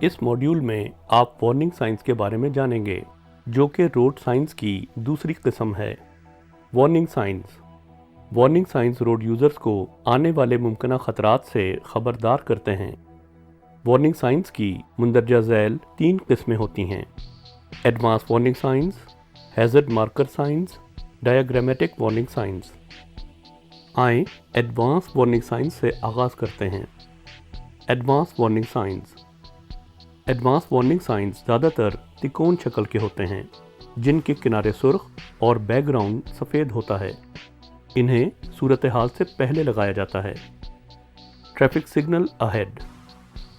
इस मॉड्यूल में आप वार्निंग साइंस के बारे में जानेंगे, जो कि रोड साइंस की दूसरी किस्म है। Warning science. Warning science road users को आने वाले मुमकिन खतरात से खबरदार करते हैं। वार्निंग साइंस की मुंदरजा झैल 3 किस्में होती हैं: advance warning science, hazard marker science, diagrammatic warning science. आइए एडवांस वार्निंग साइंस से आगाज़ करते हैं। Advance warning science. Advance warning science ज़्यादातर तिकोन शक्ल के होते हैं, जिनके किनारे सुर्ख और बैकग्राउंड सफ़ेद होता है। इन्हें सूरत हाल से पहले लगाया जाता है। Traffic signal ahead.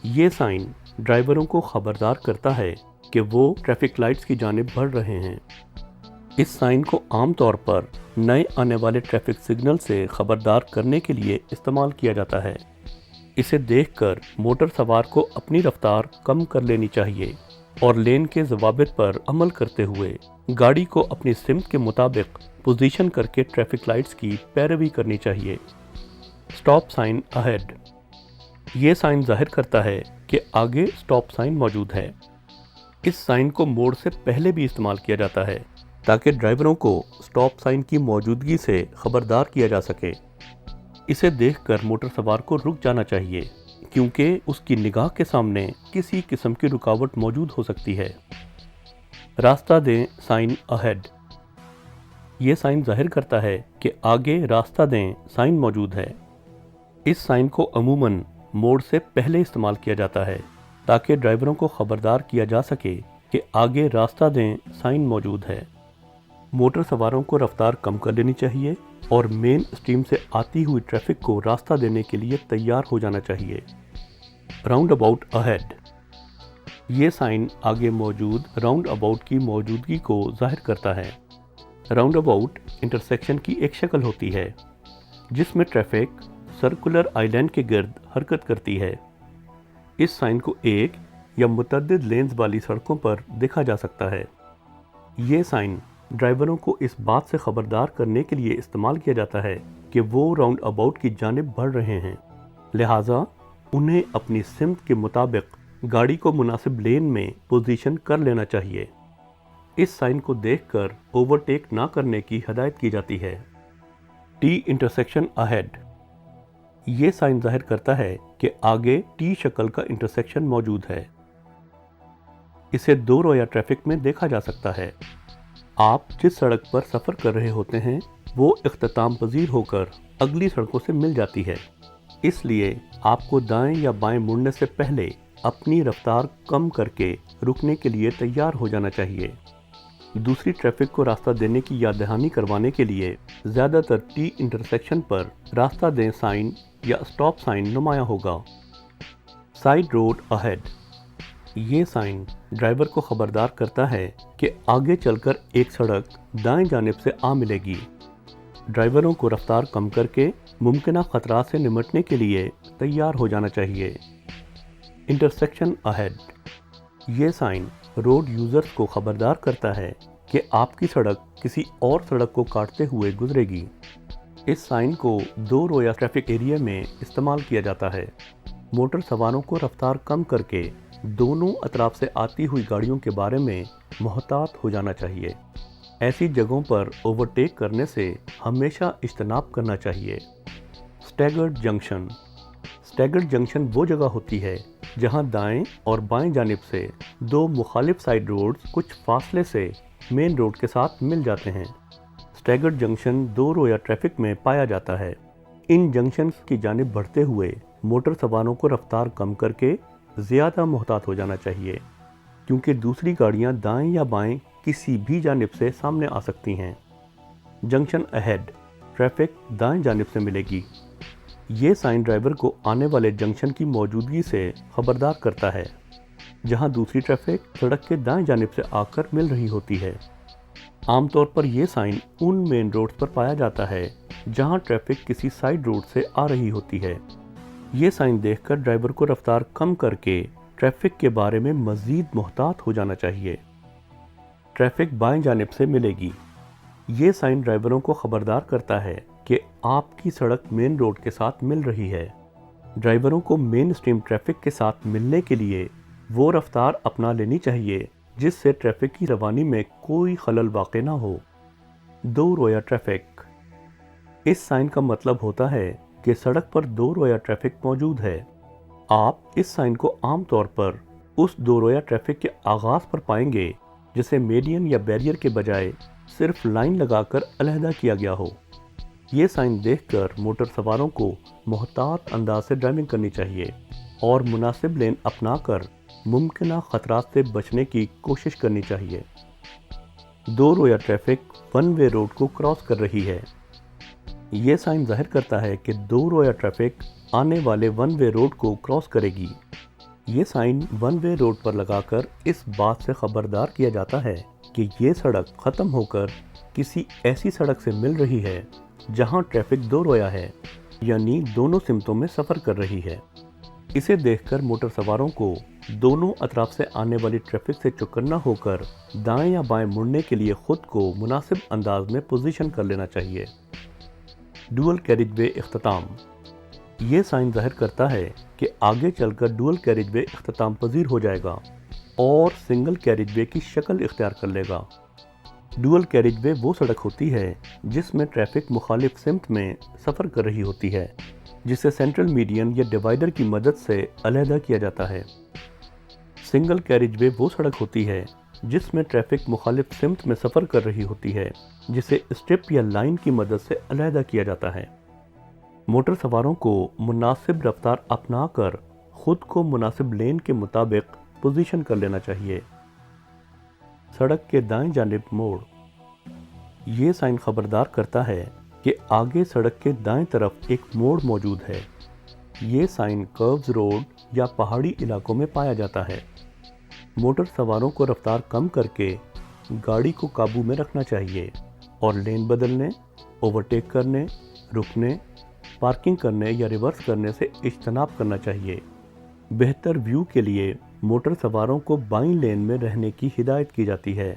ये साइन ड्राइवरों को खबरदार करता है कि वो ट्रैफिक लाइट्स की जानिब बढ़ रहे हैं। इस साइन को आमतौर पर नए आने वाले ट्रैफिक सिग्नल से खबरदार करने के लिए इस्तेमाल किया जाता है। इसे देखकर मोटर सवार को अपनी रफ्तार कम कर लेनी चाहिए और लेन के ज़वाबित पर अमल करते हुए गाड़ी को अपनी सिमत के मुताबिक पोजीशन करके ट्रैफिक लाइट्स की पैरवी करनी चाहिए। Stop sign ahead. ये साइन जाहिर करता है कि आगे स्टॉप साइन मौजूद है। इस साइन को मोड़ से पहले भी इस्तेमाल किया जाता है ताकि ड्राइवरों को स्टॉप साइन की मौजूदगी से खबरदार किया जा सके। इसे देखकर मोटर सवार को रुक जाना चाहिए, क्योंकि उसकी निगाह के सामने किसी किस्म की रुकावट मौजूद हो सकती है। रास्ता दें साइन अहेड। ये साइन जाहिर करता है कि आगे रास्ता दें साइन मौजूद है। इस साइन को अमूमन मोड़ से पहले इस्तेमाल किया जाता है ताकि ड्राइवरों को खबरदार किया जा सके कि आगे रास्ता दें साइन मौजूद है। मोटर सवारों को रफ्तार कम कर लेनी चाहिए और मेन स्ट्रीम से आती हुई ट्रैफिक को रास्ता देने के लिए तैयार हो जाना चाहिए। Round about ahead. ये साइन आगे मौजूद राउंड अबाउट की मौजूदगी को जाहिर करता है। राउंड अबाउट इंटरसेक्शन की एक शक्ल होती है जिसमें ट्रैफिक सर्कुलर आइलैंड के गिर्द हरकत करती है। इस साइन को एक या मुतअद्दिद लेन्स वाली सड़कों पर देखा जा सकता है। ये साइन ड्राइवरों को इस बात से खबरदार करने के लिए इस्तेमाल किया जाता है कि वो राउंड अबाउट की जानिब बढ़ रहे हैं, लिहाजा उन्हें अपनी सिमत के मुताबिक गाड़ी को मुनासिब लेन में पोजीशन कर लेना चाहिए। इस साइन को देखकर ओवरटेक ना करने की हदायत की जाती है। T intersection ahead. ये साइन जाहिर करता है कि आगे टी शक्ल का इंटरसेक्शन मौजूद है। इसे 2 रोया ट्रैफिक में देखा जा सकता है। आप जिस सड़क पर सफ़र कर रहे होते हैं वो इख्तिताम पजीर होकर अगली सड़कों से मिल जाती है, इसलिए आपको दाएं या बाएं मुड़ने से पहले अपनी रफ्तार कम करके रुकने के लिए तैयार हो जाना चाहिए। दूसरी ट्रैफिक को रास्ता देने की याद दहानी करवाने के लिए ज़्यादातर टी इंटरसेक्शन पर रास्ता दें साइन या स्टॉप साइन नुमाया होगा। Side road ahead. ये साइन ड्राइवर को खबरदार करता है कि आगे चलकर एक सड़क दाएं जानिब से आ मिलेगी। ड्राइवरों को रफ्तार कम करके मुमकिन खतरात से निमटने के लिए तैयार हो जाना चाहिए। Intersection ahead. ये साइन रोड यूजर्स को खबरदार करता है कि आपकी सड़क किसी और सड़क को काटते हुए गुजरेगी। इस साइन को 2 रोया ट्रैफिक एरिया में इस्तेमाल किया जाता है। मोटर सवारों को रफ्तार कम करके दोनों अतराफ से आती हुई गाड़ियों के बारे में मोहतात हो जाना चाहिए। ऐसी जगहों पर ओवरटेक करने से हमेशा इज्तनाब करना चाहिए। Staggered junction. स्टैगर्ड जंक्शन वो जगह होती है जहां दाएं और बाएं जानिब से 2 मुखालिफ साइड रोड्स कुछ फासले से मेन रोड के साथ मिल जाते हैं। स्टैगर्ड जंक्शन 2 रोया ट्रैफिक में पाया जाता है। इन जंक्शंस की जानिब बढ़ते हुए मोटर सवारों को रफ्तार कम करके ज़्यादा मोहतात हो जाना चाहिए, क्योंकि दूसरी गाड़ियां दाएं या बाएं किसी भी जानिब से सामने आ सकती हैं। Junction ahead. ट्रैफिक दाएं जानिब से मिलेगी। ये साइन ड्राइवर को आने वाले जंक्शन की मौजूदगी से खबरदार करता है, जहां दूसरी ट्रैफिक सड़क के दाएं जानिब से आकर मिल रही होती है। आमतौर पर यह साइन उन मेन रोड्स पर पाया जाता है जहां ट्रैफिक किसी साइड रोड से आ रही होती है। ये साइन देखकर ड्राइवर को रफ्तार कम करके ट्रैफिक के बारे में मज़ीद मोहतात हो जाना चाहिए। ट्रैफिक बाएं जानिब से मिलेगी। ये साइन ड्राइवरों को खबरदार करता है कि आपकी सड़क मेन रोड के साथ मिल रही है। ड्राइवरों को मेन स्ट्रीम ट्रैफिक के साथ मिलने के लिए وہ رفتار اپنا لینی چاہیے جس سے ٹریفک کی روانی میں کوئی خلل واقع نہ ہو۔ دو رویہ ٹریفک۔ اس سائن کا مطلب ہوتا ہے کہ سڑک پر دو رویہ ٹریفک موجود ہے۔ آپ اس سائن کو عام طور پر اس دو رویہ ٹریفک کے آغاز پر پائیں گے جسے میڈین یا بیریئر کے بجائے صرف لائن لگا کر علیحدہ کیا گیا ہو۔ یہ سائن دیکھ کر موٹر سواروں کو محتاط انداز سے ڈرائیونگ کرنی چاہیے اور مناسب لین اپنا کر ممکنہ خطرات سے بچنے کی کوشش کرنی چاہیے۔ دو رویہ ٹریفک ون وے روڈ کو کراس کر رہی ہے۔ یہ سائن ظاہر کرتا ہے کہ دو رویہ ٹریفک آنے والے ون وے روڈ کو کراس کرے گی۔ یہ سائن ون وے روڈ پر لگا کر اس بات سے خبردار کیا جاتا ہے کہ یہ سڑک ختم ہو کر کسی ایسی سڑک سے مل رہی ہے جہاں ٹریفک دو رویہ ہے، یعنی دونوں سمتوں میں سفر کر رہی ہے۔ اسے دیکھ کر موٹر سواروں کو دونوں اطراف سے آنے والی ٹریفک سے چوکنا ہو کر دائیں یا بائیں مڑنے کے لیے خود کو مناسب انداز میں پوزیشن کر لینا چاہیے۔ ڈوئل کیریج وے اختتام۔ یہ سائن ظاہر کرتا ہے کہ آگے چل کر ڈوئل کیریج وے اختتام پذیر ہو جائے گا اور سنگل کیریج وے کی شکل اختیار کر لے گا۔ ڈوئل کیریج وے وہ سڑک ہوتی ہے جس میں ٹریفک مخالف سمت میں سفر کر رہی ہوتی ہے، جسے سینٹرل میڈین یا ڈیوائیڈر کی مدد سے علیحدہ کیا جاتا ہے۔ سنگل کیریج وے وہ سڑک ہوتی ہے جس میں ٹریفک مخالف سمت میں سفر کر رہی ہوتی ہے، جسے اسٹرپ یا لائن کی مدد سے علیحدہ کیا جاتا ہے۔ موٹر سواروں کو مناسب رفتار اپنا کر خود کو مناسب لین کے مطابق پوزیشن کر لینا چاہیے۔ سڑک کے دائیں جانب موڑ۔ یہ سائن خبردار کرتا ہے کہ آگے سڑک کے دائیں طرف ایک موڑ موجود ہے۔ یہ سائن کروز روڈ یا پہاڑی علاقوں میں پایا جاتا ہے۔ موٹر سواروں کو رفتار کم کر کے گاڑی کو قابو میں رکھنا چاہیے اور لین بدلنے، اوورٹیک کرنے، رکنے، پارکنگ کرنے یا ریورس کرنے سے اجتناب کرنا چاہیے۔ بہتر ویو کے لیے موٹر سواروں کو بائیں لین میں رہنے کی ہدایت کی جاتی ہے۔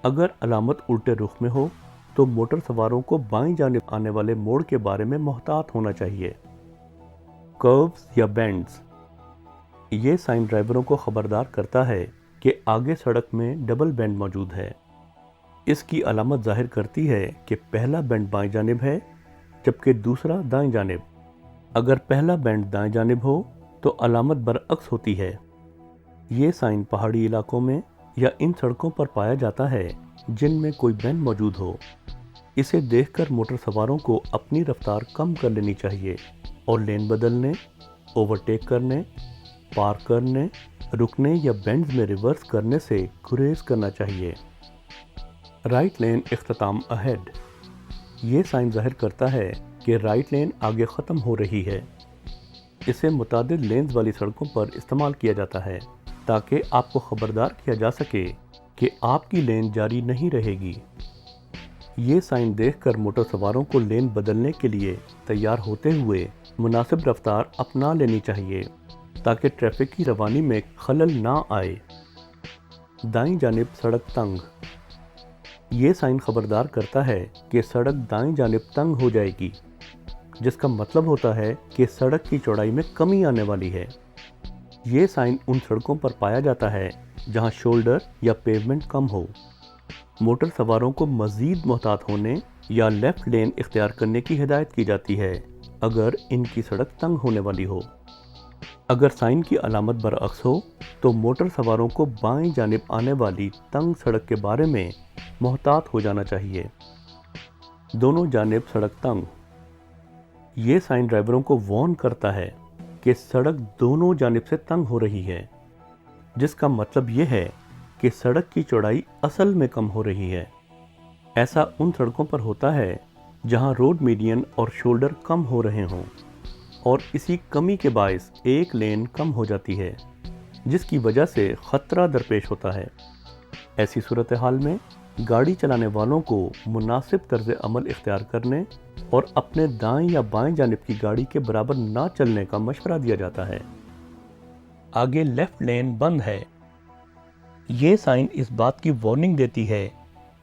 اگر علامت الٹے رخ میں ہو تو موٹر سواروں کو بائیں جانب آنے والے موڑ کے بارے میں محتاط ہونا چاہیے۔ کروز یا بینڈز۔ یہ سائن ڈرائیوروں کو خبردار کرتا ہے کہ آگے سڑک میں ڈبل بینڈ موجود ہے۔ اس کی علامت ظاہر کرتی ہے کہ پہلا بینڈ بائیں جانب ہے جبکہ دوسرا دائیں جانب۔ اگر پہلا بینڈ دائیں جانب ہو تو علامت برعکس ہوتی ہے۔ یہ سائن پہاڑی علاقوں میں یا ان سڑکوں پر پایا جاتا ہے جن میں کوئی بینڈ موجود ہو۔ اسے دیکھ کر موٹر سواروں کو اپنی رفتار کم کر لینی چاہیے اور لین بدلنے، اوورٹیک کرنے، پارک کرنے، رکنے یا بینڈز میں ریورس کرنے سے گریز کرنا چاہیے۔ رائٹ لین اختتام اہیڈ۔ یہ سائن ظاہر کرتا ہے کہ رائٹ لین آگے ختم ہو رہی ہے۔ اسے متعدد لینز والی سڑکوں پر استعمال کیا جاتا ہے تاکہ آپ کو خبردار کیا جا سکے کہ آپ کی لین جاری نہیں رہے گی۔ یہ سائن دیکھ کر موٹر سواروں کو لین بدلنے کے لیے تیار ہوتے ہوئے مناسب رفتار اپنا لینی چاہیے تاکہ ٹریفک کی روانی میں خلل نہ آئے۔ دائیں جانب سڑک تنگ۔ یہ سائن خبردار کرتا ہے کہ سڑک دائیں جانب تنگ ہو جائے گی، جس کا مطلب ہوتا ہے کہ سڑک کی چوڑائی میں کمی آنے والی ہے۔ یہ سائن ان سڑکوں پر پایا جاتا ہے جہاں شولڈر یا پیومنٹ کم ہو۔ موٹر سواروں کو مزید محتاط ہونے یا لیفٹ لین اختیار کرنے کی ہدایت کی جاتی ہے اگر ان کی سڑک تنگ ہونے والی ہو۔ اگر سائن کی علامت برعکس ہو تو موٹر سواروں کو بائیں جانب آنے والی تنگ سڑک کے بارے میں محتاط ہو جانا چاہیے۔ دونوں جانب سڑک تنگ۔ یہ سائن ڈرائیوروں کو وارن کرتا ہے کہ سڑک دونوں جانب سے تنگ ہو رہی ہے، جس کا مطلب یہ ہے کہ سڑک کی چوڑائی اصل میں کم ہو رہی ہے۔ ایسا ان سڑکوں پر ہوتا ہے جہاں روڈ میڈین اور شولڈر کم ہو رہے ہوں اور اسی کمی کے باعث ایک لین کم ہو جاتی ہے، جس کی وجہ سے خطرہ درپیش ہوتا ہے۔ ایسی صورتحال میں گاڑی چلانے والوں کو مناسب طرز عمل اختیار کرنے اور اپنے دائیں یا بائیں جانب کی گاڑی کے برابر نہ چلنے کا مشورہ دیا جاتا ہے۔ آگے لیفٹ لین بند ہے۔ یہ سائن اس بات کی وارننگ دیتی ہے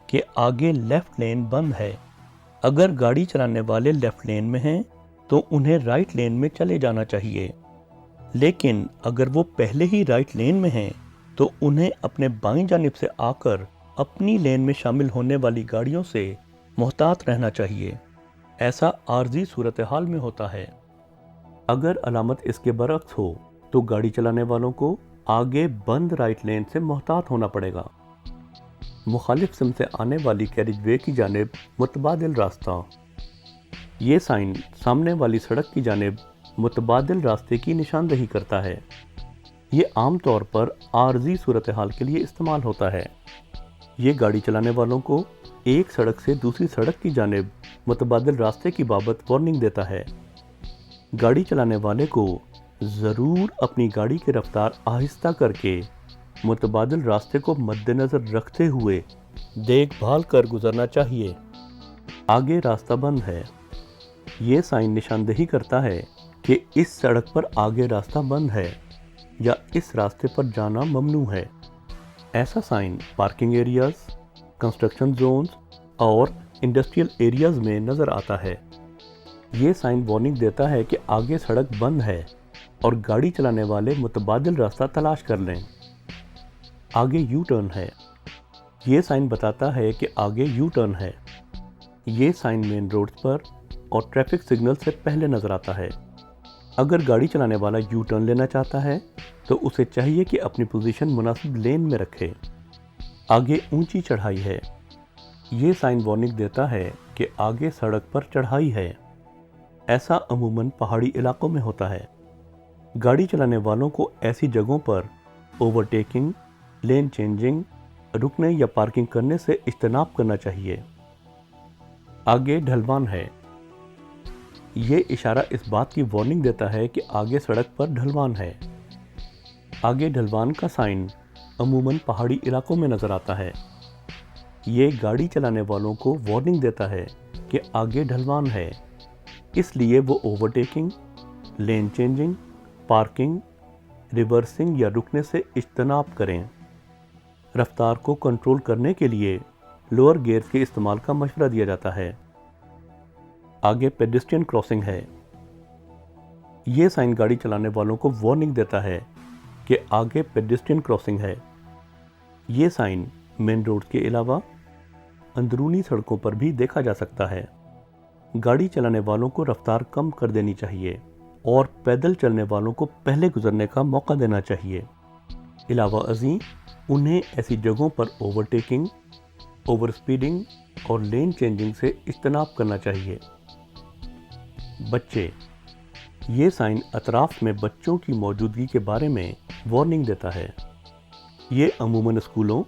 کہ آگے لیفٹ لین بند ہے۔ اگر گاڑی چلانے والے لیفٹ لین میں ہیں تو انہیں رائٹ لین میں چلے جانا چاہیے۔ لیکن اگر وہ پہلے ہی رائٹ لین میں ہیں تو انہیں اپنے بائیں جانب سے آ کر اپنی لین میں شامل ہونے والی گاڑیوں سے محتاط رہنا چاہیے۔ ایسا عارضی صورتحال میں ہوتا ہے۔ اگر علامت اس کے برعکس ہو تو گاڑی چلانے والوں کو آگے بند رائٹ لین سے محتاط ہونا پڑے گا۔ مخالف سمت سے آنے والی کیریج وے کی جانب متبادل راستہ۔ یہ سائن سامنے والی سڑک کی جانب متبادل راستے کی نشاندہی کرتا ہے۔ یہ عام طور پر عارضی صورتحال کے لیے استعمال ہوتا ہے۔ یہ گاڑی چلانے والوں کو ایک سڑک سے دوسری سڑک کی جانب متبادل راستے کی بابت وارننگ دیتا ہے۔ گاڑی چلانے والے کو ضرور اپنی گاڑی کی رفتار آہستہ کر کے متبادل راستے کو مد نظر رکھتے ہوئے دیکھ بھال کر گزرنا چاہیے۔ آگے راستہ بند ہے۔ یہ سائن نشاندہی کرتا ہے کہ اس سڑک پر آگے راستہ بند ہے یا اس راستے پر جانا ممنوع ہے۔ ایسا sign parking areas, construction zones اور انڈسٹریل ایریاز میں نظر آتا ہے۔ یہ سائن وارننگ دیتا ہے کہ آگے سڑک بند ہے اور گاڑی چلانے والے متبادل راستہ تلاش کر لیں۔ آگے یو ٹرن ہے۔ یہ سائن بتاتا ہے کہ آگے یو ٹرن ہے۔ یہ سائن مین روڈز پر اور ٹریفک سگنل سے پہلے نظر آتا ہے۔ اگر گاڑی چلانے والا یو ٹرن لینا چاہتا ہے تو اسے چاہیے کہ اپنی پوزیشن مناسب لین میں رکھے۔ آگے اونچی چڑھائی ہے۔ یہ سائن وارننگ دیتا ہے کہ آگے سڑک پر چڑھائی ہے۔ ایسا عموماً پہاڑی علاقوں میں ہوتا ہے۔ گاڑی چلانے والوں کو ایسی جگہوں پر اوورٹیکنگ، لین چینجنگ، رکنے یا پارکنگ کرنے سے اجتناب کرنا چاہیے۔ آگے ڈھلوان ہے۔ یہ اشارہ اس بات کی وارننگ دیتا ہے کہ آگے سڑک پر ڈھلوان ہے۔ آگے ڈھلوان کا سائن عموماً پہاڑی علاقوں میں نظر آتا ہے۔ یہ گاڑی چلانے والوں کو وارننگ دیتا ہے کہ آگے ڈھلوان ہے، اس لیے وہ اوورٹیکنگ، لین چینجنگ، پارکنگ، ریورسنگ یا رکنے سے اجتناب کریں۔ رفتار کو کنٹرول کرنے کے لیے لوور گیئرز کے استعمال کا مشورہ دیا جاتا ہے۔ آگے پیڈسٹرین کراسنگ ہے۔ یہ سائن گاڑی چلانے والوں کو وارننگ دیتا ہے کہ آگے پیڈسٹرین کراسنگ ہے۔ یہ سائن مین روڈ کے علاوہ اندرونی سڑکوں پر بھی دیکھا جا سکتا ہے۔ گاڑی چلانے والوں کو رفتار کم کر دینی چاہیے اور پیدل چلنے والوں کو پہلے گزرنے کا موقع دینا چاہیے۔ علاوہ ازیں انہیں ایسی جگہوں پر اوورٹیکنگ، اوور سپیڈنگ اور لین چینجنگ سے اجتناب کرنا چاہیے۔ بچے۔ یہ سائن اطراف میں بچوں کی موجودگی کے بارے میں وارننگ دیتا ہے۔ یہ عموماً اسکولوں،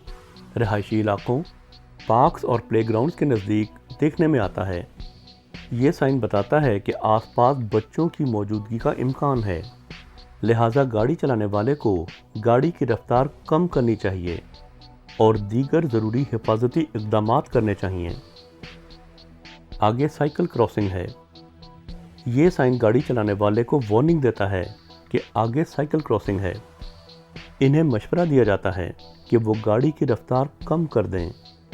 رہائشی علاقوں، پارکس اور پلے گراؤنڈز کے نزدیک دیکھنے میں آتا ہے۔ یہ سائن بتاتا ہے کہ آس پاس بچوں کی موجودگی کا امکان ہے، لہٰذا گاڑی چلانے والے کو گاڑی کی رفتار کم کرنی چاہیے اور دیگر ضروری حفاظتی اقدامات کرنے چاہیے۔ آگے سائیکل کراسنگ ہے۔ یہ سائن گاڑی چلانے والے کو وارننگ دیتا ہے کہ آگے سائیکل کراسنگ ہے۔ انہیں مشورہ دیا جاتا ہے کہ وہ گاڑی کی رفتار کم کر دیں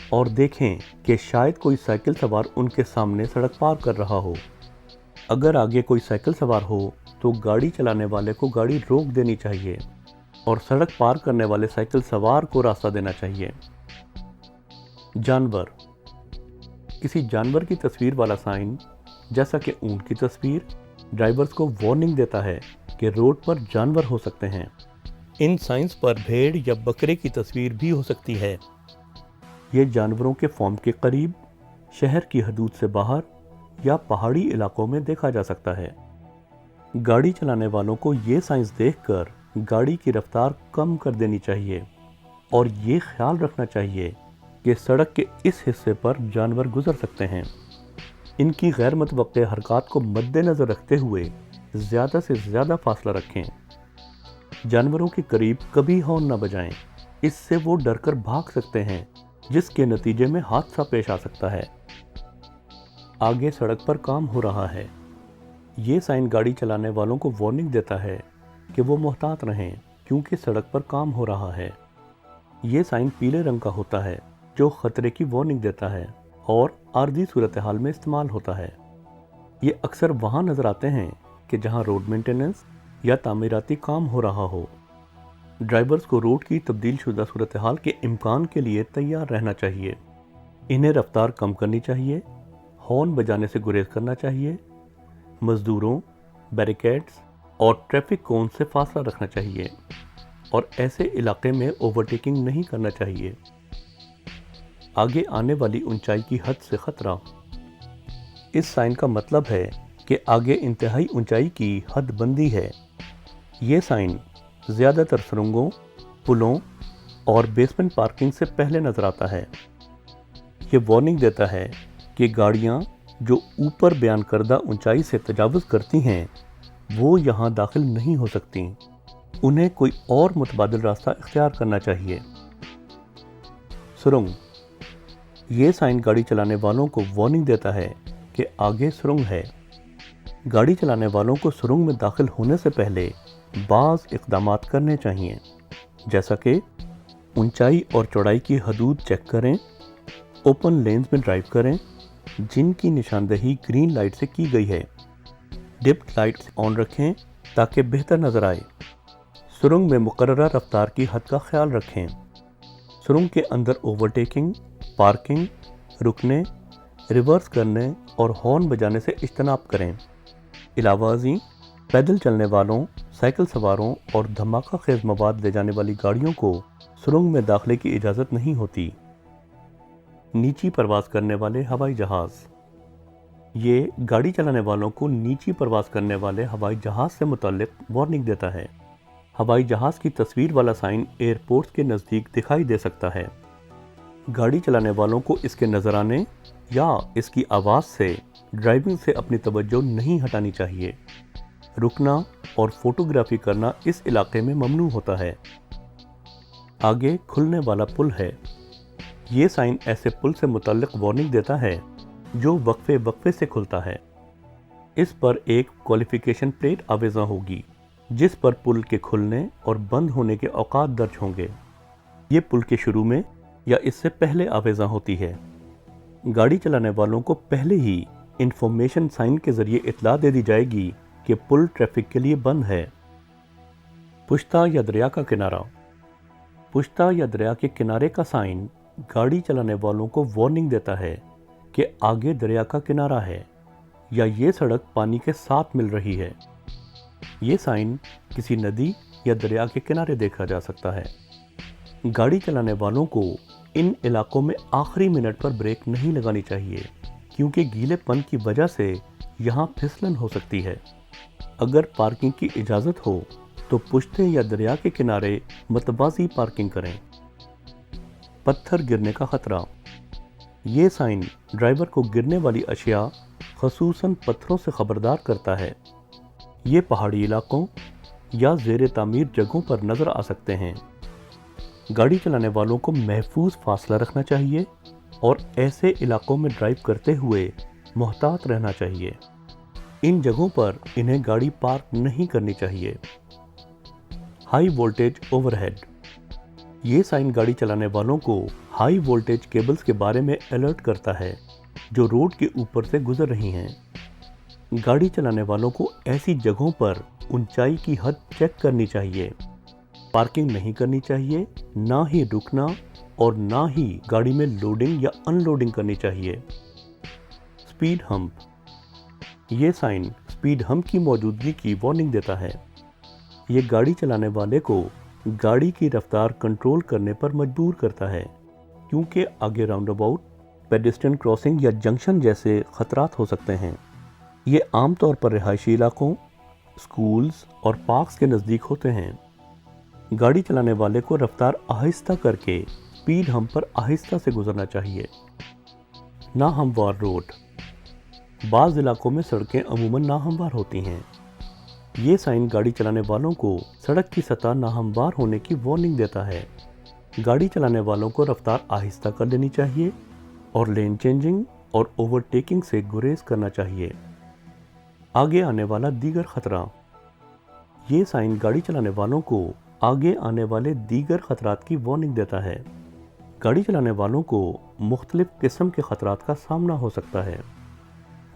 اور دیکھیں کہ شاید کوئی سائیکل سوار ان کے سامنے سڑک پار کر رہا ہو۔ اگر آگے کوئی سائیکل سوار ہو تو گاڑی چلانے والے کو گاڑی روک دینی چاہیے اور سڑک پار کرنے والے سائیکل سوار کو راستہ دینا چاہیے۔ جانور۔ کسی جانور کی تصویر والا سائن جیسا کہ اونٹ کی تصویر ڈرائیورز کو وارننگ دیتا ہے کہ روڈ پر جانور ہو سکتے ہیں۔ ان سائنز پر بھیڑ یا بکرے کی تصویر بھی ہو سکتی ہے۔ یہ جانوروں کے فارم کے قریب، شہر کی حدود سے باہر یا پہاڑی علاقوں میں دیکھا جا سکتا ہے۔ گاڑی چلانے والوں کو یہ سائنز دیکھ کر گاڑی کی رفتار کم کر دینی چاہیے اور یہ خیال رکھنا چاہیے کہ سڑک کے اس حصے پر جانور گزر سکتے ہیں۔ ان کی غیر متوقع حرکات کو مد نظر رکھتے ہوئے زیادہ سے زیادہ فاصلہ رکھیں۔ جانوروں کے قریب کبھی ہارن نہ بجائیں، اس سے وہ ڈر کر بھاگ سکتے ہیں جس کے نتیجے میں حادثہ پیش آ سکتا ہے۔ آگے سڑک پر کام ہو رہا ہے۔ یہ سائن گاڑی چلانے والوں کو وارننگ دیتا ہے کہ وہ محتاط رہیں کیونکہ سڑک پر کام ہو رہا ہے۔ یہ سائن پیلے رنگ کا ہوتا ہے جو خطرے کی وارننگ دیتا ہے اور عارضی صورتحال میں استعمال ہوتا ہے۔ یہ اکثر وہاں نظر آتے ہیں کہ جہاں روڈ مینٹیننس या तामीराती काम हो रहा हो। ड्राइवर्स को रोड की तब्दील शुदा सूरत-ए-हाल के इम्कान के लिए तैयार रहना चाहिए। इन्हें रफ्तार कम करनी चाहिए, हॉर्न बजाने से गुरेज करना चाहिए, मजदूरों, बैरिकेड्स और ट्रैफिक कोन से फासला रखना चाहिए और ऐसे इलाके में ओवरटेकिंग नहीं करना चाहिए। आगे आने वाली ऊंचाई की हद से खतरा। इस साइन का मतलब है कि आगे इंतहाई ऊंचाई की हद बंदी है। ये साइन ज़्यादातर सुरंगों, पुलों और बेसमेंट पार्किंग से पहले नज़र आता है। ये वार्निंग देता है कि गाड़ियाँ जो ऊपर बयान करदा ऊंचाई से तजावुज़ करती हैं वो यहाँ दाखिल नहीं हो सकती। उन्हें कोई और मुतबादिल रास्ता इख्तियार करना चाहिए। सुरंग। ये साइन गाड़ी चलाने वालों को वार्निंग देता है कि आगे सुरंग है। गाड़ी चलाने वालों को सुरंग में दाखिल होने से पहले बाज़ इक़दामात करने चाहिए, जैसा कि ऊंचाई और चौड़ाई की हदूद चेक करें, ओपन लेन्स में ड्राइव करें जिनकी निशानदही ग्रीन लाइट से की गई है, डिप लाइट्स ऑन रखें ताकि बेहतर नज़र आए, सुरंग में मुकर्ररा रफ्तार की हद का ख्याल रखें, सुरंग के अंदर ओवरटेकिंग, पार्किंग, रुकने, रिवर्स करने और हॉर्न बजाने से इज्तनाब करें। इलावाज़ी पैदल चलने वालों, साइकिल सवारों और धमाका खेज मवाद ले जाने वाली गाड़ियों को सुरंग में दाखिले की इजाज़त नहीं होती। नीची परवाज़ करने वाले हवाई जहाज़। ये गाड़ी चलाने वालों को नीची परवाज़ करने वाले हवाई जहाज़ से मुताल्लिक वार्निंग देता है। हवाई जहाज़ की तस्वीर वाला साइन एयरपोर्ट्स के नज़दीक दिखाई दे सकता है। गाड़ी चलाने वालों को इसके नज़र आने या इसकी आवाज़ से ड्राइविंग से अपनी तवज्जो नहीं हटानी चाहिए। रुकना और फोटोग्राफी करना इस इलाके में ममनू होता है। आगे खुलने वाला पुल है। ये साइन ऐसे पुल से मुताल्लिक वार्निंग देता है जो वक्फे वक्फे से खुलता है। इस पर एक क्वालिफिकेशन प्लेट आवेज़ा होगी जिस पर पुल के खुलने और बंद होने के औकात दर्ज होंगे। ये पुल के शुरू में या इससे पहले आवेज़ा होती है। गाड़ी चलाने वालों को पहले ही इंफॉर्मेशन साइन के ज़रिए इत्तला दे दी जाएगी कि पुल ट्रैफिक के लिए बंद है। पुश्ता या दरिया का किनारा। पुश्ता या दरिया के किनारे का साइन गाड़ी चलाने वालों को वार्निंग देता है कि आगे दरिया का किनारा है या ये सड़क पानी के साथ मिल रही है। ये साइन किसी नदी या दरिया के किनारे देखा जा सकता है। गाड़ी चलाने वालों को इन इलाकों में आखिरी मिनट पर ब्रेक नहीं लगानी चाहिए क्योंकि गीलेपन की वजह से यहाँ फिसलन हो सकती है। अगर पार्किंग की इजाज़त हो तो पुश्ते या दरिया के किनारे मतवाज़ी पार्किंग करें। पत्थर गिरने का खतरा। ये साइन ड्राइवर को गिरने वाली अशिया ख़ुसूसन पत्थरों से खबरदार करता है। ये पहाड़ी इलाकों या ज़ेर तामीर जगहों पर नज़र आ सकते हैं। गाड़ी चलाने वालों को महफूज फासला रखना चाहिए और ऐसे इलाकों में ड्राइव करते हुए मुहतात रहना चाहिए। इन जगहों पर इन्हें गाड़ी पार्क नहीं करनी चाहिए। High voltage overhead. ये साइन गाड़ी चलाने वालों को हाई वोल्टेज केबल्स के बारे में अलर्ट करता है जो रोड के ऊपर से गुजर रही हैं। गाड़ी चलाने वालों को ऐसी जगहों पर ऊंचाई की हद चेक करनी चाहिए। पार्किंग नहीं करनी चाहिए, ना ही रुकना और ना ही गाड़ी में लोडिंग या अनलोडिंग करनी चाहिए। Speed hump. ये साइन स्पीड हम्प की मौजूदगी की वार्निंग देता है। ये गाड़ी चलाने वाले को गाड़ी की रफ्तार कंट्रोल करने पर मजबूर करता है क्योंकि आगे राउंड अबाउट, पेडेस्ट्रियन क्रॉसिंग या जंक्शन जैसे खतरात हो सकते हैं। ये आमतौर पर रिहायशी इलाकों, स्कूल्स और पार्क्स के नज़दीक होते हैं। गाड़ी चलाने वाले को रफ्तार आहिस्ता करके स्पीड हम्प पर आहिस्ता से गुजरना चाहिए। ना हमवार रोड। बाज़ इलाकों में सड़कें अमूमन नाहमवार होती हैं। ये साइन गाड़ी चलाने वालों को सड़क की सतह नाहमवार होने की वार्निंग देता है। गाड़ी चलाने वालों को रफ्तार आहिस्ता कर लेनी चाहिए और लेन चेंजिंग और ओवरटेकिंग से गुरेज करना चाहिए। आगे आने वाला दीगर खतरा। ये साइन गाड़ी चलाने वालों को आगे आने वाले दीगर खतरात की वार्निंग देता है। गाड़ी चलाने वालों को मुख्तलिफ किस्म के खतरात का सामना हो सकता है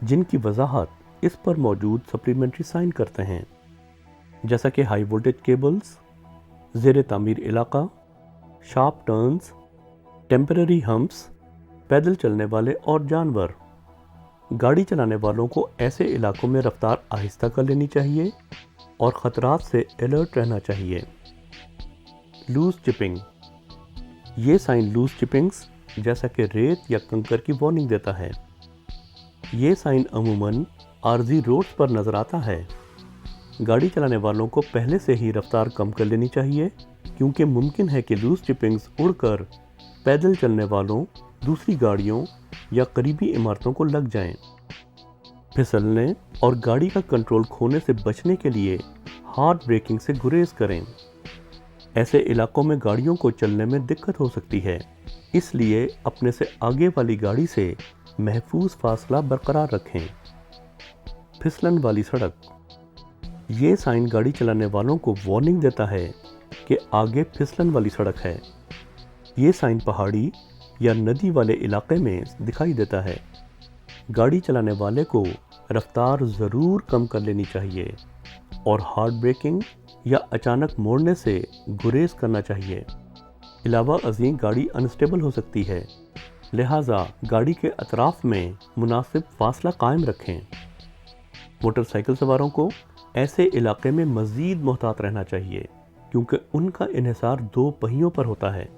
जिनकी वजाहत इस पर मौजूद सप्लीमेंट्री साइन करते हैं। जैसा कि हाई वोल्टेज केबल्स, ज़ेर तामीर इलाका, शार्प टर्न्स, टेम्पररी हम्प्स, पैदल चलने वाले और जानवर। गाड़ी चलाने वालों को ऐसे इलाकों में रफ्तार आहिस्ता कर लेनी चाहिए और ख़तरात से अलर्ट रहना चाहिए। लूज चिपिंग, ये साइन लूज चिपिंग्स जैसा कि रेत या कंकर की वार्निंग देता है। ये साइन अमूमन आर्जी रोड्स पर नज़र आता है। गाड़ी चलाने वालों को पहले से ही रफ्तार कम कर लेनी चाहिए क्योंकि मुमकिन है कि लूज चिपिंग्स उड़कर पैदल चलने वालों, दूसरी गाड़ियों या करीबी इमारतों को लग जाएं। फिसलने और गाड़ी का कंट्रोल खोने से बचने के लिए हार्ड ब्रेकिंग से गुरेज करें। ऐसे इलाकों में गाड़ियों को चलने में दिक्कत हो सकती है, इसलिए अपने से आगे वाली गाड़ी से महफूज फासला बरकरार रखें। फिसलन वाली सड़क, ये साइन गाड़ी चलाने वालों को वार्निंग देता है कि आगे फिसलन वाली सड़क है। ये साइन पहाड़ी या नदी वाले इलाके में दिखाई देता है। गाड़ी चलाने वाले को रफ्तार ज़रूर कम कर लेनी चाहिए और हार्ड ब्रेकिंग या अचानक मोड़ने से गुरेज करना चाहिए। अलावा अज़ीं गाड़ी अनस्टेबल हो सकती है, लिहाजा गाड़ी के अतराफ में मुनासिब फासला कायम रखें। मोटरसाइकिल सवारों को ऐसे इलाके में मज़ीद मोहतात रहना चाहिए क्योंकि उनका इन्हिसार दो पहियों पर होता है।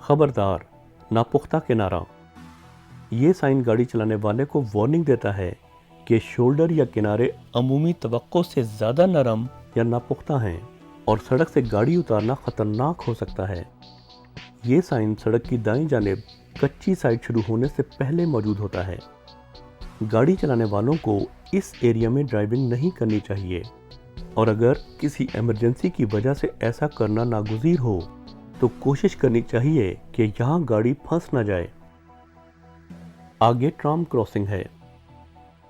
खबरदार, नापुख्ता किनारा, ये साइन गाड़ी चलाने वाले को वार्निंग देता है कि शोल्डर या किनारे अमूमी तवक्को से ज़्यादा नरम या नापुख्ता हैं और सड़क से गाड़ी उतारना ख़तरनाक हो सकता है। ये साइन सड़क की दाईं जानिब कच्ची साइड शुरू होने से पहले मौजूद होता है। गाड़ी चलाने वालों को इस एरिया में ड्राइविंग नहीं करनी चाहिए और अगर किसी इमरजेंसी की वजह से ऐसा करना नागुज़ीर हो तो कोशिश करनी चाहिए कि यहाँ गाड़ी फंस ना जाए। आगे ट्राम क्रॉसिंग है।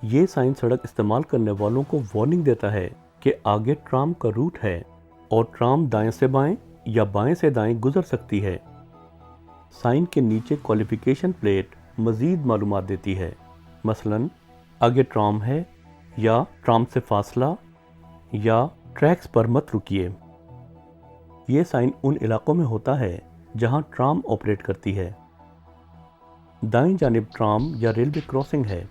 ये साइन सड़क इस्तेमाल करने वालों को वार्निंग देता है कि आगे ट्राम का रूट है और ट्राम दाएं से बाएं या बाएं से दाएं गुजर सकती है। साइन के नीचे क्वालिफिकेशन प्लेट मज़ीद मालूमात देती है, मसलन आगे ट्राम है या ट्राम से फासला या ट्रैक्स पर मत रुकिए। ये साइन उन इलाकों में होता है जहां ट्राम ऑपरेट करती है। दाईं जानिब ट्राम या रेलवे क्रॉसिंग है।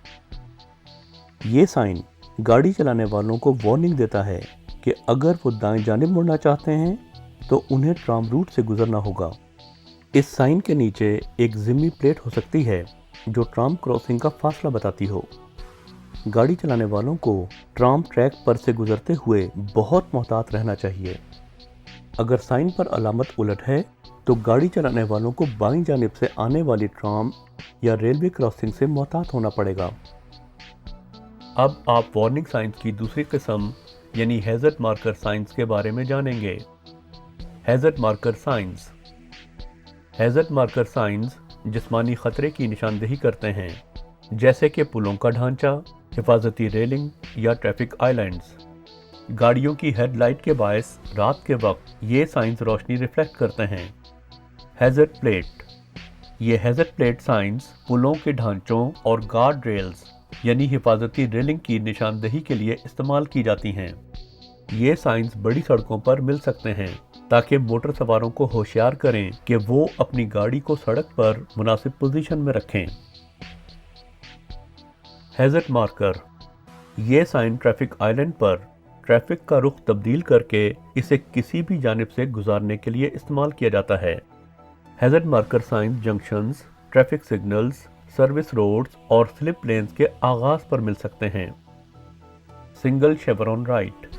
ये साइन गाड़ी चलाने वालों को वार्निंग देता है कि अगर वो दाएं जानिब मुड़ना चाहते हैं तो उन्हें ट्राम रूट से गुजरना होगा। इस साइन के नीचे एक जिम्मी प्लेट हो सकती है जो ट्राम क्रॉसिंग का फासला बताती हो। गाड़ी चलाने वालों को ट्राम ट्रैक पर से गुजरते हुए बहुत मोहतात रहना चाहिए। अगर साइन पर अलामत उलट है तो गाड़ी चलाने वालों को बाईं जानिब से आने वाली ट्राम या रेलवे क्रॉसिंग से मोहतात होना पड़ेगा। अब आप वार्निंग साइंस की दूसरी किस्म यानी हैज़र्ड मार्कर साइंस के बारे में जानेंगे। Hazard marker science. Hazard marker science जिस्मानी खतरे की निशानदेही करते हैं, जैसे कि पुलों का ढांचा, हिफाजती रेलिंग या ट्रैफिक आइलैंड्स। गाड़ियों की हेडलाइट के बायस रात के वक्त ये साइंस रोशनी रिफ्लेक्ट करते हैं। Hazard plate. ये हैज़र्ड प्लेट साइंस पुलों के ढांचों और गार्ड रेल्स यानी हिफाजती रेलिंग की निशानदेही के लिए इस्तेमाल की जाती हैं। ये साइंस बड़ी सड़कों पर मिल सकते हैं ताकि मोटर सवारों को होशियार करें कि वो अपनी गाड़ी को सड़क पर मुनासिब पोजीशन में रखें। Hazard marker. ये साइन ट्रैफिक आइलैंड पर ट्रैफिक का रुख तब्दील करके इसे किसी भी जानिब से गुजारने के लिए इस्तेमाल किया जाता है। Hazard marker sign junctions, traffic signals, service roads और स्लिप लेन्स के आगाज पर मिल सकते हैं। Single chevron right.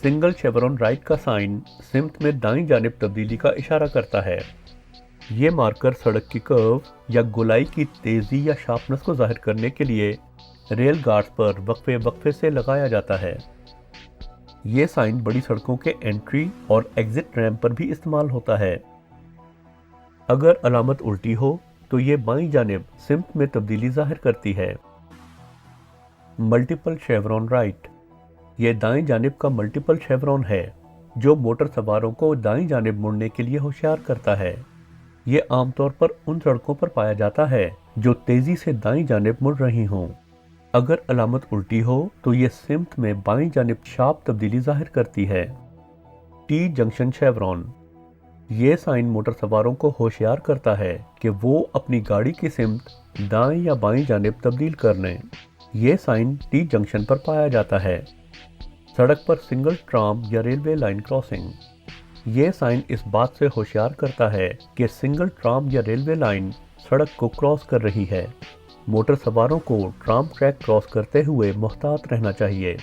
Single chevron right का साइन सिमत में दाईं जानिब तब्दीली का इशारा करता है। ये मार्कर सड़क की कर्व या गोलाई की तेजी या शार्पनेस को जाहिर करने के लिए रेल गार्ड्स पर वक्फे वक्फे से लगाया जाता है। ये साइन बड़ी सड़कों के एंट्री और एग्जिट रैंप पर भी इस्तेमाल होता है। अगर अलामत उल्टी हो तो ये बाईं जानिब सिमत में तब्दीली जाहिर करती है। Multiple chevron right. ये दाईं जानिब का मल्टीपल शेवरॉन है जो मोटर सवारों को दाईं जानिब मुड़ने के लिए होशियार करता है। ये आमतौर पर उन सड़कों पर पाया जाता है जो तेजी से दाईं जानिब मुड़ रही हों। अगर अलामत उल्टी हो तो ये सिमत में बाईं जानिब शार्प तब्दीली जाहिर करती है। टी जंक्शन शेवरॉन, ये साइन मोटर सवारों को होशियार करता है कि वो अपनी गाड़ी की सिमत दाएं या बाईं जानिब तब्दील कर लें। ये साइन टी जंक्शन पर पाया जाता है। सड़क पर सिंगल ट्राम या रेलवे लाइन क्रॉसिंग, ये साइन इस बात से होशियार करता है कि सिंगल ट्राम या रेलवे लाइन सड़क को क्रॉस कर रही है। मोटर सवारों को ट्राम ट्रैक क्रॉस करते हुए मुहतात रहना चाहिए।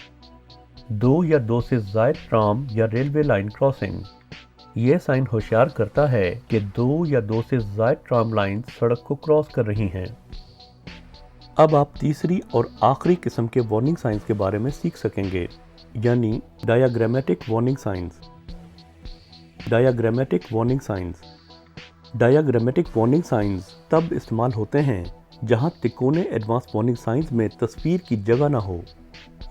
2 या 2 से ज़ायद ट्राम या रेलवे लाइन क्रॉसिंग, ये साइन होशियार करता है कि 2 या 2 से ज़ायद ट्राम लाइन सड़क को क्रॉस कर रही हैं। अब आप तीसरी और आखिरी किस्म के वार्निंग साइंस के बारे में सीख सकेंगे, यानी diagrammatic warning science. Diagrammatic warning science. Diagrammatic warning science तब इस्तेमाल होते हैं जहां तिकोने एडवांस वार्निंग साइंस में तस्वीर की जगह ना हो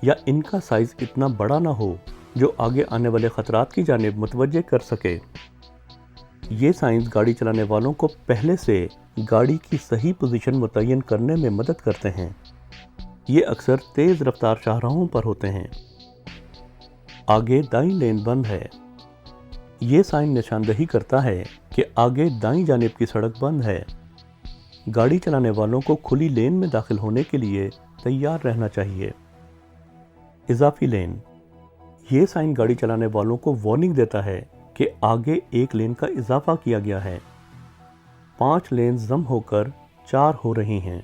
या इनका साइज इतना बड़ा ना हो जो आगे आने वाले खतरात की जानिब मुतवज्जे कर सके। ये साइंस गाड़ी चलाने वालों को पहले से गाड़ी की सही पोजीशन मुतय्यन करने में मदद करते हैं। ये अक्सर तेज़ रफ्तार शाहराहों पर होते हैं। आगे दाईं लेन बंद है। ये साइन निशानदही करता है कि आगे दाईं जानिब की सड़क बंद है। गाड़ी चलाने वालों को खुली लेन में दाखिल होने के लिए तैयार रहना चाहिए। इजाफी लेन, ये साइन गाड़ी चलाने वालों को वार्निंग देता है कि आगे एक लेन का इजाफा किया गया है। 5 लेन जम होकर 4 हो रही हैं।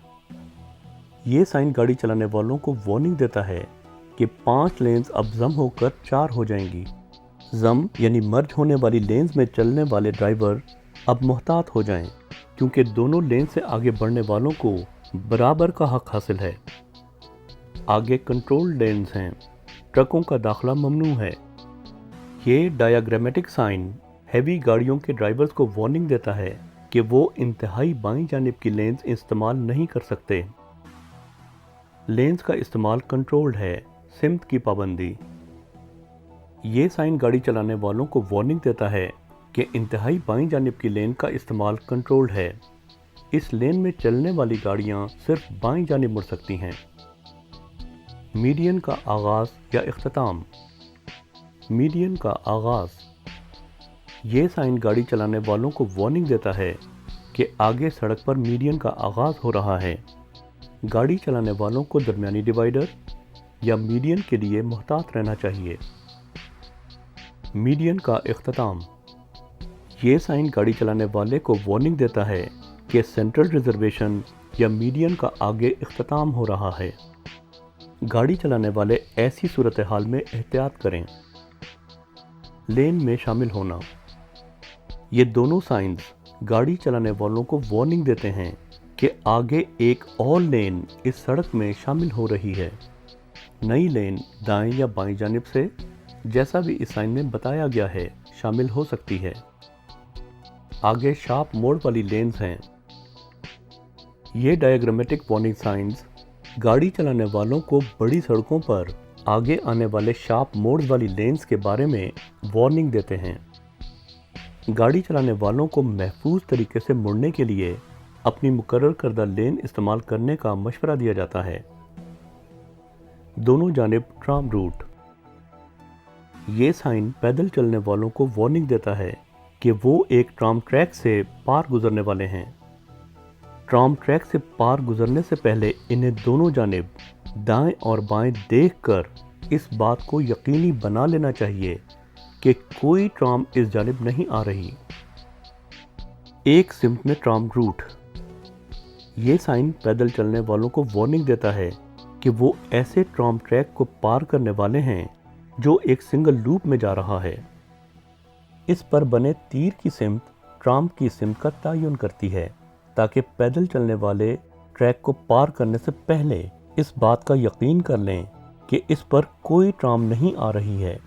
ये साइन गाड़ी चलाने वालों को वार्निंग देता है कि 5 लेन्स अब जम होकर 4 हो जाएंगी। जम यानी मर्ज होने वाली लेन्स में चलने वाले ड्राइवर अब मुहतात हो जाएं, क्योंकि दोनों लेन से आगे बढ़ने वालों को बराबर का हक हासिल है। आगे कंट्रोल लेन्स हैं। ट्रकों का दाखिला ममनू है। ये डायाग्रामेटिक साइन हैवी गाड़ियों के ड्राइवर्स को वार्निंग देता है कि वो इंतहाई बाईं जानिब की लेन्स इस्तेमाल नहीं कर सकते। लेन्स का इस्तेमाल कंट्रोल्ड है। सिमत की पाबंदी, ये साइन गाड़ी चलाने वालों को वार्निंग देता है कि इंतहाई बाईं जानिब की लेन का इस्तेमाल कंट्रोल्ड है। इस लेन में चलने वाली गाड़ियां सिर्फ बाईं जानिब मुड़ सकती हैं। मीडियन का आगाज़ या इख्तिताम। मीडियन का आगाज़, ये साइन गाड़ी चलाने वालों को वार्निंग देता है कि आगे सड़क पर मीडियन का आगाज़ हो रहा है। गाड़ी चलाने वालों को दरमियानी डिवाइडर या मीडियन के लिए मुहतात रहना चाहिए। मीडियन का इख्तिताम, ये साइन गाड़ी चलाने वाले को वार्निंग देता है कि सेंट्रल रिजर्वेशन या मीडियन का आगे इख्तिताम हो रहा है। गाड़ी चलाने वाले ऐसी सूरत हाल में एहतियात करें। लेन में शामिल होना, ये दोनों साइंस गाड़ी चलाने वालों को वार्निंग देते हैं कि आगे एक और लेन इस सड़क में शामिल हो रही है। नई लेन दाएं या बाईं जानिब से, जैसा भी इस साइन में बताया गया है, शामिल हो सकती है। आगे शार्प मोड़ वाली लेन्स हैं। ये डायग्रामेटिक वार्निंग साइंस गाड़ी चलाने वालों को बड़ी सड़कों पर आगे आने वाले शार्प मोड़ वाली लेन्स के बारे में वार्निंग देते हैं। गाड़ी चलाने वालों को महफूज तरीके से मुड़ने के लिए अपनी मुकर्रर करदा लेन इस्तेमाल करने का मशवरा दिया जाता है। दोनों जानिब ट्राम रूट, ये साइन पैदल चलने वालों को वार्निंग देता है कि वो एक ट्राम ट्रैक से पार गुजरने वाले हैं। ट्राम ट्रैक से पार गुजरने से पहले इन्हें दोनों जानिब दाएं और बाएं देखकर इस बात को यकीनी बना लेना चाहिए कि कोई ट्राम इस जानिब नहीं आ रही। एक सिमत में ट्राम रूट, ये साइन पैदल चलने वालों को वार्निंग देता है कि वो ऐसे ट्राम ट्रैक को पार करने वाले हैं जो एक सिंगल लूप में जा रहा है। इस पर बने तीर की सिमत ट्राम की सिमत का तयन करती है, ताकि पैदल चलने वाले ट्रैक को पार करने से पहले इस बात का यकीन कर लें कि इस पर कोई ट्राम नहीं आ रही है।